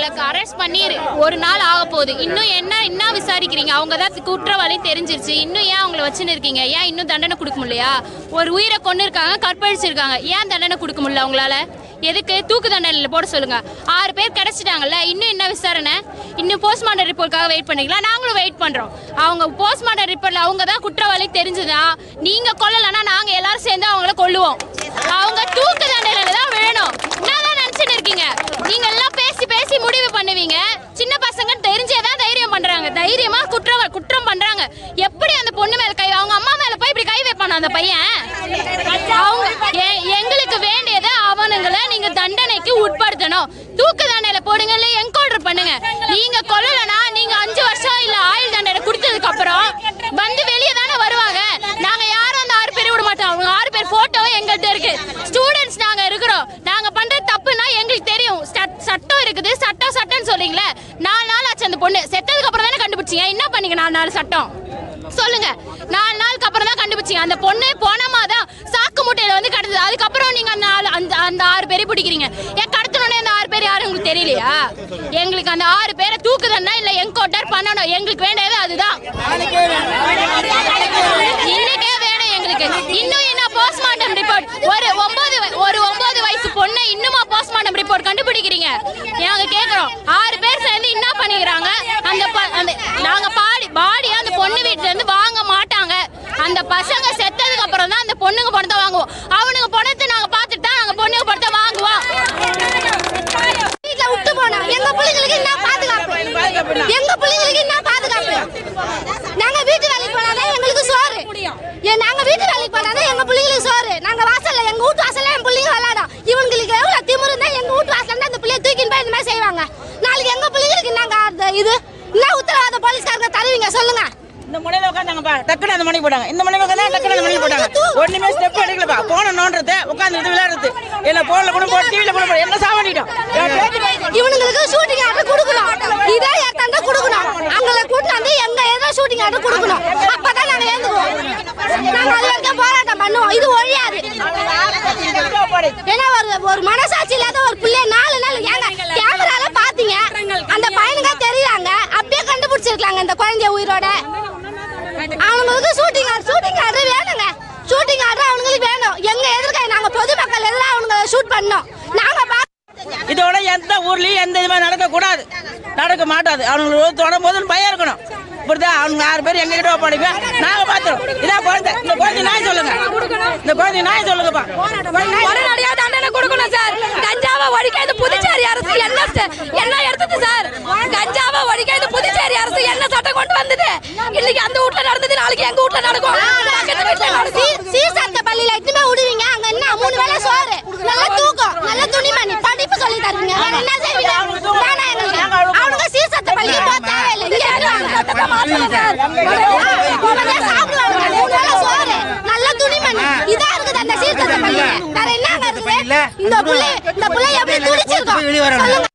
அவங்கள அரெஸ்ட் பண்ணி ஒரு நாள் ஆக போகுது. இன்னும் என்ன விசாரிக்கிறீங்க? அவங்க தான் குற்றவாளி தெரிஞ்சிருச்சு, இன்னும் ஏன் அவங்கள வச்சுன்னு இருக்கீங்க? ஏன் இன்னும் தண்டனை கொடுக்க முடியலையா? ஒரு உயிரை கொண்டு இருக்காங்க, கற்பழிச்சிருக்காங்க, ஏன் தண்டனை கொடுக்க முடியல அவங்களால? எதுக்கு தூக்கு தண்டனையில் போட சொல்லுங்க. 6 பேர் கிடைச்சிட்டாங்கல்ல, இன்னும் என்ன விசாரணை? இன்னும் போஸ்ட்மார்ட்டம் ரிப்போர்ட்காக வெயிட் பண்ணிக்கலாம். நாங்களும் வெயிட் பண்றோம். அவங்க போஸ்ட்மார்ட்டம் ரிப்போர்ட்ல அவங்க தான் குற்றவாளி தெரிஞ்சுதா, நீங்க கொல்லலன்னா நாங்க எல்லாரும் சேர்ந்து அவங்கள கொல்லுவோம். அவங்க தூக்கு தண்டனையில தான் வேணும். என்னதான் நினைச்சுன்னு இருக்கீங்க? நீங்க எல்லாம் பேசி பேசி முடிவு பண்ணுவீங்க. சின்ன பசங்க தெரிஞ்சேதான் தைரியம் பண்றாங்க, தைரியமா குற்றம் பண்றாங்க. எப்படி அந்த பொண்ணு மேல கை, அவங்க அம்மா மேல போய் இப்படி கை வைப்பான அந்த பையன்? அவங்க எங்களுக்கு வேண்டியது அவனுங்களை நீங்க தண்டனைக்கு உட்படுத்தணும். தூக்கு தண்டனை போடுங்க, இல்ல என்கவுண்டர் பண்ணுங்க. நீங்க கொல்லலனா நீங்க 5 வருஷம் இல்ல ஆயுள் தண்டனை கொடுத்ததுக்கு அப்புறம் வந்து வெளியே தானே வருவாங்க. நாங்க யாரும் அந்த 6 பேரை விட மாட்டோம். அவங்க 6 பேர் போட்டோவும் எங்கள்கிட்ட இருக்கு. ஸ்டூடெண்ட்ஸ் நாங்க இருக்கிறோம். நாங்க பண்ற தப்புனா எங்களுக்கு தெரியும். சட்டம் இருக்குது, சட்டம்னு சொல்றீங்களே. 4 நாள் ஆச்சு அந்த பொண்ணு செத்ததுக்கு அப்புறம் தானே கண்டுபிடிச்சீங்க. என்ன பண்ணீங்க 4 நாள் சட்டம் சொல்லுங்க? 4 நாளுக்கு அப்புறம் தான் கண்டுபிடிச்சீங்க. அந்த பொண்ணு போனமா தான் சாக்கு மூட்டையில வந்து கடந்தது. அதுக்கப்புறம் நீங்க அந்த 6 பேரை பிடிக்கிறீங்க. ஏன் கடத்தணும்னே அந்த 6 பேர் யாரும் உங்களுக்கு தெரியலையா? எங்களுக்கு அந்த 6 பேரை தூக்குதன்னா இல்ல என்கவுண்டர் பண்ணணும். எங்களுக்கு வேண்டியது அதுதான். இன்னைக்கே வேணும் எங்களுக்கு. இன்னும் என்ன போஸ்ட்மார்ட்டம் ரிப்போர்ட்? ஒரு 9 வயசு பொண்ணை இன்னுமா போஸ்ட்மார்ட்டம் ரிப்போர்ட் கண்டுபிடிக்கிறீங்க? நாங்க கேக்குறோம். 6 பேர் சேர்ந்து என்ன பண்ணிக்கிறாங்க? நாங்க பாடியா அந்த பொண்ணு வீட்டுல இருந்து வாங்க மாட்டாங்க. அந்த பசங்க செத்ததுக்கு அப்புறம் தான் அந்த பொண்ணுங்க பணத்தை வாங்குவோம். அவனுங்க பணத்தை நாங்க பார்த்துட்டு தான் நாங்க பொண்ணுங்க பணத்தை வாங்குவோம். வீட்டுல விட்டு போனா எங்க பிள்ளைங்களுக்கு என்ன பாதுகாப்பு? எங்க பிள்ளைங்களுக்கு என்ன பாதுகாப்பு? நாங்க வீட்டு வேலைக்கு போனாதான் எங்களுக்கு சோறு. நாங்க வீட்டு வேலைக்கு போனாதான் எங்க பிள்ளைங்களுக்கு சோறு. நாங்க வாசல்ல, எங்க வீட்டு வாசல்ல என் பிள்ளைங்க விளையாடும். இவங்களுக்கு எவ்வளவு திமிரு இருந்தா எங்க வீட்டு வாசல்ல அந்த பிள்ளைய தூக்கின்னு போய் இந்த மாதிரி செய்வாங்க. நாளைக்கு எங்க பிள்ளைங்களுக்கு என்னங்க இது என்ன உத்தரவாத போலீஸ்காரங்க தருவீங்க சொல்லுங்க? இந்த முனையில உட்காந்தாங்கப்பா, டக்குனு அந்த மணி போட்டாங்க. இந்த மணி உட்காந்தா டக்குனு அந்த மணி போட்டாங்க. ஒண்ணுமே ஸ்டெப் எடுக்கலப்பா. போன நோண்டறது, உட்காந்துட்டு விளையாடுறது, இல்ல போன்ல கூட போட்டு டிவில கூட போட்டு என்ன சாவடிட்டோம். இவனுங்களுக்கு ஷூட்டிங் ஆர்டர் கொடுக்கணும். இதே ஏத்தாண்ட கொடுக்கணும். அவங்கள கூட்டிட்டு வந்து எங்க ஏதோ ஷூட்டிங் ஆர்டர் கொடுக்கணும். அப்பதான் நாங்க ஏந்துவோம். நாங்க அது வரைக்கும் போராட்டம் பண்ணுவோம். இது ஒழியாது. ஏன்னா ஒரு மனசாட்சி இல்லாத ஒரு பிள்ளைய 4 நாள் ஏங்க கேமரால பாத்தீங்க. அந்த பையனுங்க தெரியாங்க, அப்படியே கண்டுபிடிச்சிருக்காங்க இந்த குழந்தைய உயிரோட. அவங்களுக்கு ஷூட்டிங் ஆர்டர் வேணுங்க. ஷூட்டிங் ஆர்டர் அவங்களுக்கு வேணும். எங்க எதிர்க்க நாங்க பொதுமக்கள் எதிராக அவங்க ஷூட் பண்ணோம். நாங்க இதோட எந்த ஊர்லயும் எந்த இதுமே நடக்க கூடாது, நடக்க மாட்டாது. அவங்களுக்கு தொடரும் போது பயம் இருக்கணும். இப்படிதான் அவங்க 6 பேர் எங்க கிட்ட படிக்க நாங்க பாத்துறோம். இதான் குழந்தை. இந்த குழந்தை நாய் சொல்லுங்க, இந்த குழந்தை நாய் சொல்லுங்கப்பா. உடனடியா தண்டனை கொடுக்கணும் சார். கஞ்சாவை ஒழிக்காது புதுச்சேரி அரசு என்ன எடுத்தது சார்? கஞ்சாவை ஒழிக்காது புதுச்சேரி அரசு என்ன சட்டம் கொண்டு வந்தது? இன்னைக்கு அந்த வீட்டுல நடந்தது, நாளைக்கு எங்க வீட்டுல நடக்கும். சீசத்த பள்ளியில எதுவுமே விடுவீங்க. அங்க என்ன 3 வேளை சோறு, நல்ல தூக்கம், நல்ல துணிமணி, படிப்பு சொல்லி தருவீங்க. என்ன செய்வீங்க? அவனுங்க சீசத்த பள்ளிக்கு போக தேவையில்லை. நல்ல துணிமணி இதான் இருக்குது அந்த சீர்திருத்த பள்ளியில. வேற என்ன இருக்குது? இந்த புள்ளை எப்படி துடிச்சிருக்கோம்?